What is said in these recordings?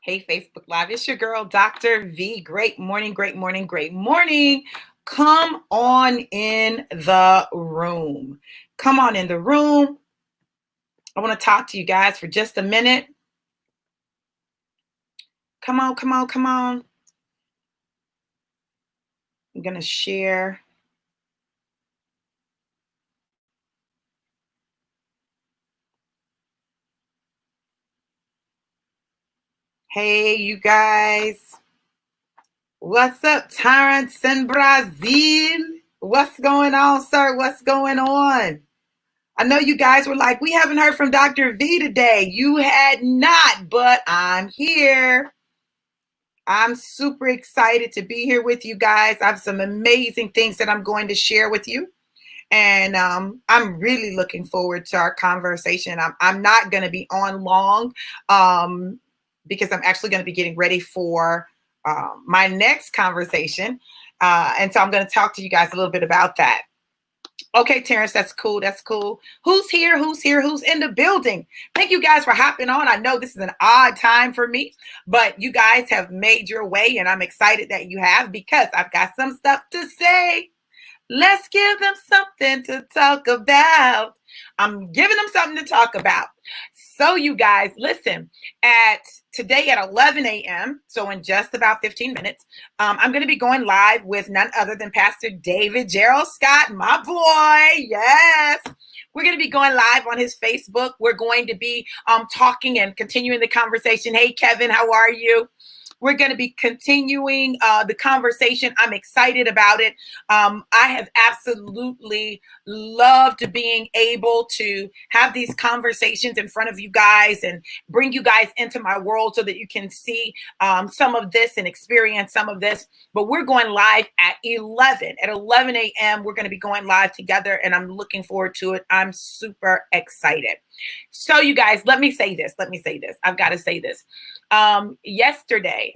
Hey, Facebook Live. It's your girl, Dr. V. Great morning, great morning, great morning. Come on in the room. Come on in the room. I want to talk to you guys for just a minute. Come on, come on, come on. I'm going to share. Hey, you guys. What's up, Terrence in Brazil? What's going on, sir? What's going on? I know you guys were like, we haven't heard from Dr. V today. You had not, but I'm here. I'm super excited to be here with you guys. I have some amazing things that I'm going to share with you. And I'm really looking forward to our conversation. I'm not going to be on long because I'm actually going to be getting ready for my next conversation. And so I'm going to talk to you guys a little bit about that. Okay, Terrence, that's cool. That's cool. Who's here? Who's here? Who's in the building? Thank you guys for hopping on. I know this is an odd time for me, but you guys have made your way, and I'm excited that you have because I've got some stuff to say. Let's give them something to talk about. I'm giving them something to talk about. So you guys, listen, today at 11 a.m., so in just about 15 minutes, I'm going to be going live with none other than Pastor David Gerald Scott, my boy. Yes. We're going to be going live on his Facebook. We're going to be talking and continuing the conversation. Hey, Kevin, how are you? We're going to be continuing the conversation. I'm excited about it. I have absolutely loved being able to have these conversations in front of you guys and bring you guys into my world so that you can see some of this and experience some of this. But we're going live at 11. At 11 a.m., we're going to be going live together, and I'm looking forward to it. I'm super excited. So you guys, let me say this. I've got to say this. Yesterday,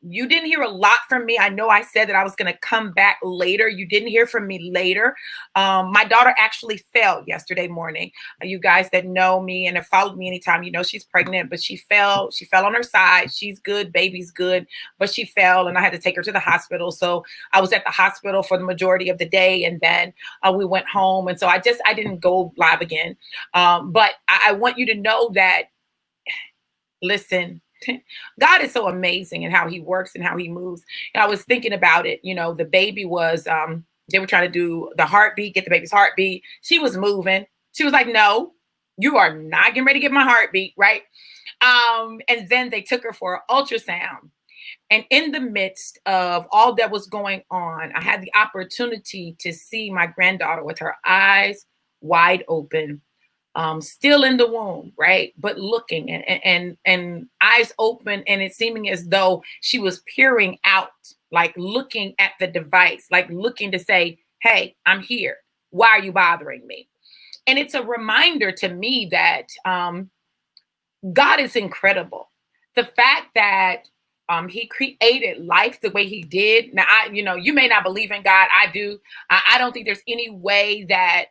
you didn't hear a lot from me. I know I said that I was going to come back later. You didn't hear from me later. My daughter actually fell yesterday morning. You guys that know me and have followed me anytime, you know she's pregnant, but she fell on her side. She's good, baby's good, but she fell and I had to take her to the hospital. So I was at the hospital for the majority of the day, and then we went home. And so I didn't go live again. But I want you to know that, listen, God is so amazing in how he works and how he moves. And I was thinking about it. You know, the baby was, they were trying to do the heartbeat, get the baby's heartbeat. She was moving. She was like, no, you are not getting ready to get my heartbeat, right? And then they took her for an ultrasound. And in the midst of all that was going on, I had the opportunity to see my granddaughter with her eyes wide open, still in the womb, right? But looking and eyes open, and it seeming as though she was peering out, like looking at the device, like looking to say, hey, I'm here. Why are you bothering me? And it's a reminder to me that God is incredible. The fact that he created life the way he did. Now, you may not believe in God. I do. I don't think there's any way that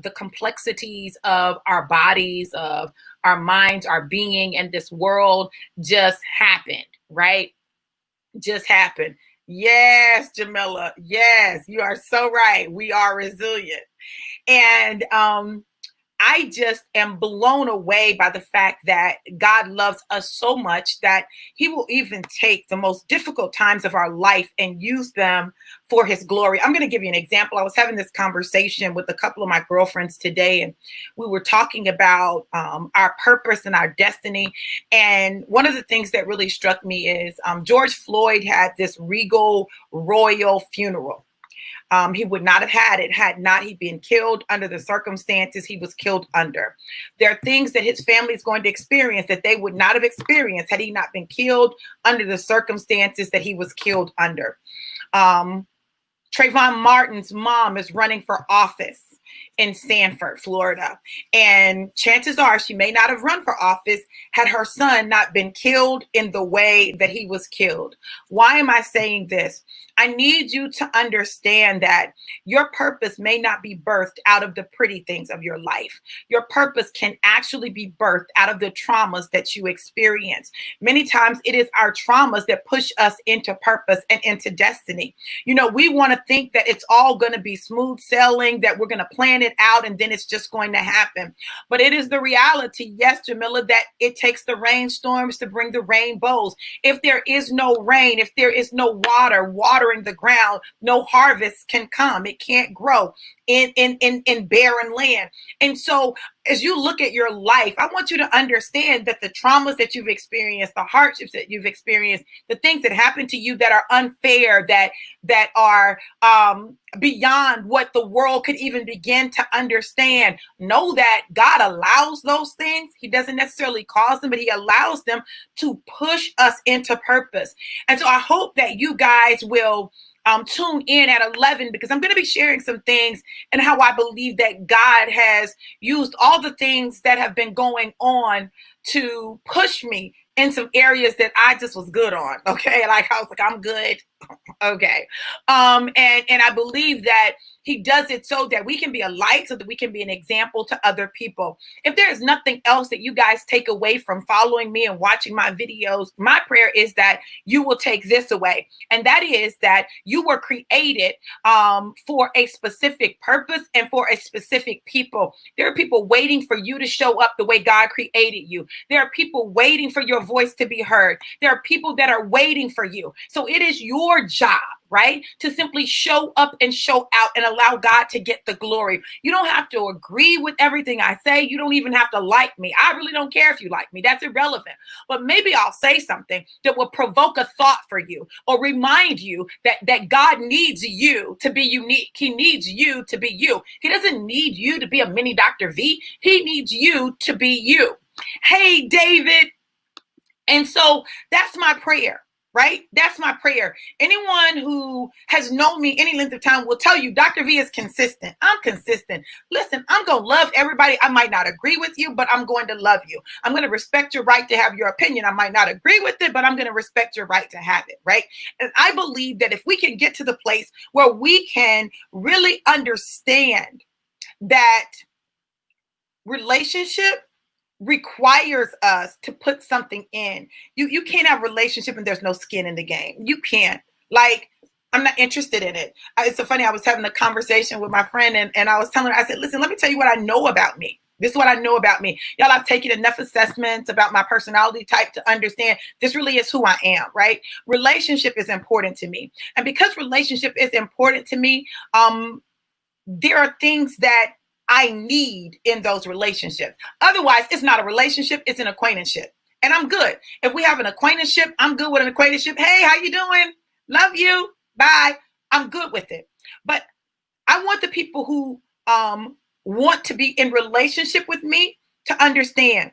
the complexities of our bodies, of our minds, our being, and this world just happened, right? Just happened. Yes, Jamila. Yes, you are so right. We are resilient. And I just am blown away by the fact that God loves us so much that he will even take the most difficult times of our life and use them for his glory. I'm going to give you an example. I was having this conversation with a couple of my girlfriends today, and we were talking about our purpose and our destiny. And one of the things that really struck me is George Floyd had this regal royal funeral. He would not have had it had not he been killed under the circumstances he was killed under. There are things that his family is going to experience that they would not have experienced had he not been killed under the circumstances that he was killed under. Trayvon Martin's mom is running for office. in Sanford, Florida. And chances are she may not have run for office had her son not been killed in the way that he was killed. Why am I saying this? I need you to understand that your purpose may not be birthed out of the pretty things of your life. Your purpose can actually be birthed out of the traumas that you experience. Many times it is our traumas that push us into purpose and into destiny. You know, we want to think that it's all going to be smooth sailing, that we're going to plan it out and then it's just going to happen. But it is the reality, yes, Jamila, that it takes the rainstorms to bring the rainbows. If there is no rain, if there is no water watering the ground, no harvest can come. It can't grow in barren land. And so as you look at your life, I want you to understand that the traumas that you've experienced, the hardships that you've experienced, the things that happen to you that are unfair, that are beyond what the world could even begin to understand, know that God allows those things. He doesn't necessarily cause them, but he allows them to push us into purpose. And so I hope that you guys will tune in at 11, because I'm going to be sharing some things and how I believe that God has used all the things that have been going on to push me in some areas that I just was good on. Okay. Like I was like, I'm good. Okay. And I believe that he does it so that we can be a light, so that we can be an example to other people. If there's nothing else that you guys take away from following me and watching my videos, my prayer is that you will take this away. And that is that you were created for a specific purpose and for a specific people. There are people waiting for you to show up the way God created you. There are people waiting for your voice to be heard. There are people that are waiting for you. So it is your job, right, to simply show up and show out and allow God to get the glory. You don't have to agree with everything I say. You don't even have to like me. I really don't care if you like me. That's irrelevant. But maybe I'll say something that will provoke a thought for you or remind you that God needs you to be unique. He needs you to be you. He doesn't need you to be a mini Dr. V. He needs you to be you. Hey, David. And so that's my prayer. Right? That's my prayer. Anyone who has known me any length of time will tell you Dr. V is consistent. I'm consistent. Listen, I'm going to love everybody. I might not agree with you, but I'm going to love you. I'm going to respect your right to have your opinion. I might not agree with it, but I'm going to respect your right to have it. Right? And I believe that if we can get to the place where we can really understand that relationship requires us to put something in. You can't have a relationship and there's no skin in the game. You can't. Like, I'm not interested in it. It's so funny. I was having a conversation with my friend and I was telling her, I said, listen, let me tell you what I know about me. This is what I know about me. Y'all, I've taken enough assessments about my personality type to understand this really is who I am, right? Relationship is important to me. And because relationship is important to me, there are things that I need in those relationships. Otherwise, it's not a relationship, it's an acquaintanceship. And I'm good. If we have an acquaintanceship, I'm good with an acquaintanceship. Hey, how you doing? Love you. Bye. I'm good with it. But I want the people who want to be in relationship with me to understand.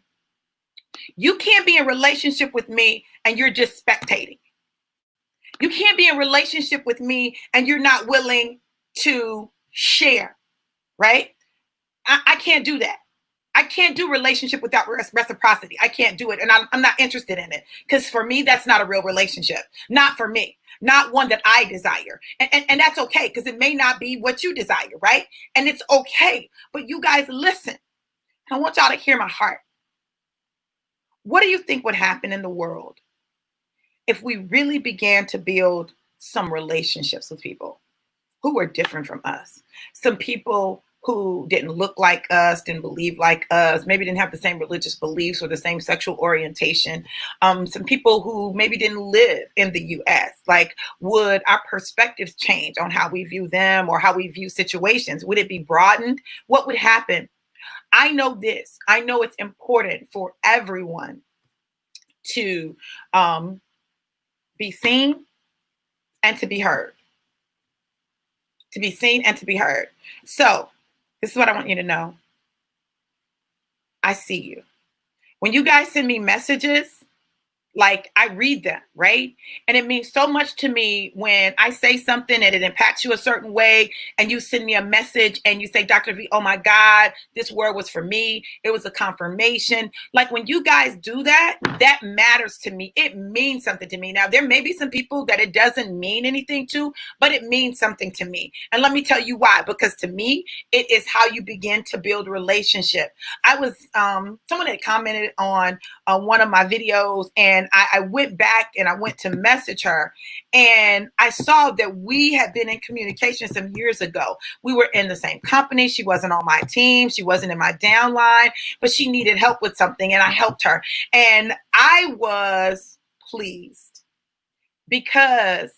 You can't be in relationship with me and you're just spectating. You can't be in relationship with me and you're not willing to share, right? I can't do that. I can't do relationship without reciprocity. I can't do it. And I'm not interested in it because for me, that's not a real relationship. Not for me. Not one that I desire. And that's okay because it may not be what you desire, right? And it's okay. But you guys listen. I want y'all to hear my heart. What do you think would happen in the world if we really began to build some relationships with people who were different from us? Some people who didn't look like us, didn't believe like us, maybe didn't have the same religious beliefs or the same sexual orientation. Some people who maybe didn't live in the US. Like, would our perspectives change on how we view them or how we view situations? Would it be broadened? What would happen? I know this. I know it's important for everyone to be seen and to be heard. To be seen and to be heard. So, this is what I want you to know. I see you. When you guys send me messages, like I read them right? And it means so much to me when I say something and it impacts you a certain way, and you send me a message and you say, Dr. V, oh my God, this word was for me. It was a confirmation. Like when you guys do that, that matters to me. It means something to me. Now, there may be some people that it doesn't mean anything to, but it means something to me. And let me tell you why, because to me, it is how you begin to build a relationship. I was, someone had commented on one of my videos, and I went back and I went to message her, and I saw that we had been in communication some years ago. We were in the same company. She wasn't on my team. She wasn't in my downline, but she needed help with something, and I helped her. And I was pleased because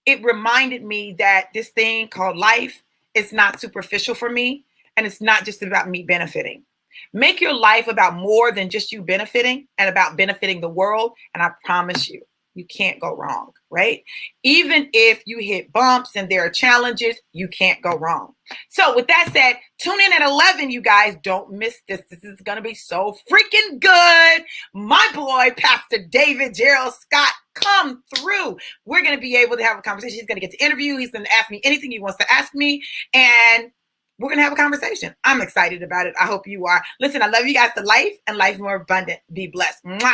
it reminded me that this thing called life is not superficial for me, and it's not just about me benefiting. Make your life about more than just you benefiting and about benefiting the world. And I promise you, you can't go wrong, right? Even if you hit bumps and there are challenges, you can't go wrong. So with that said, tune in at 11, you guys. Don't miss this. This is going to be so freaking good. My boy, Pastor David Gerald Scott, come through. We're going to be able to have a conversation. He's going to get to interview. He's going to ask me anything he wants to ask me. And we're going to have a conversation. I'm excited about it. I hope you are. Listen, I love you guys to life and life more abundant. Be blessed. Mwah.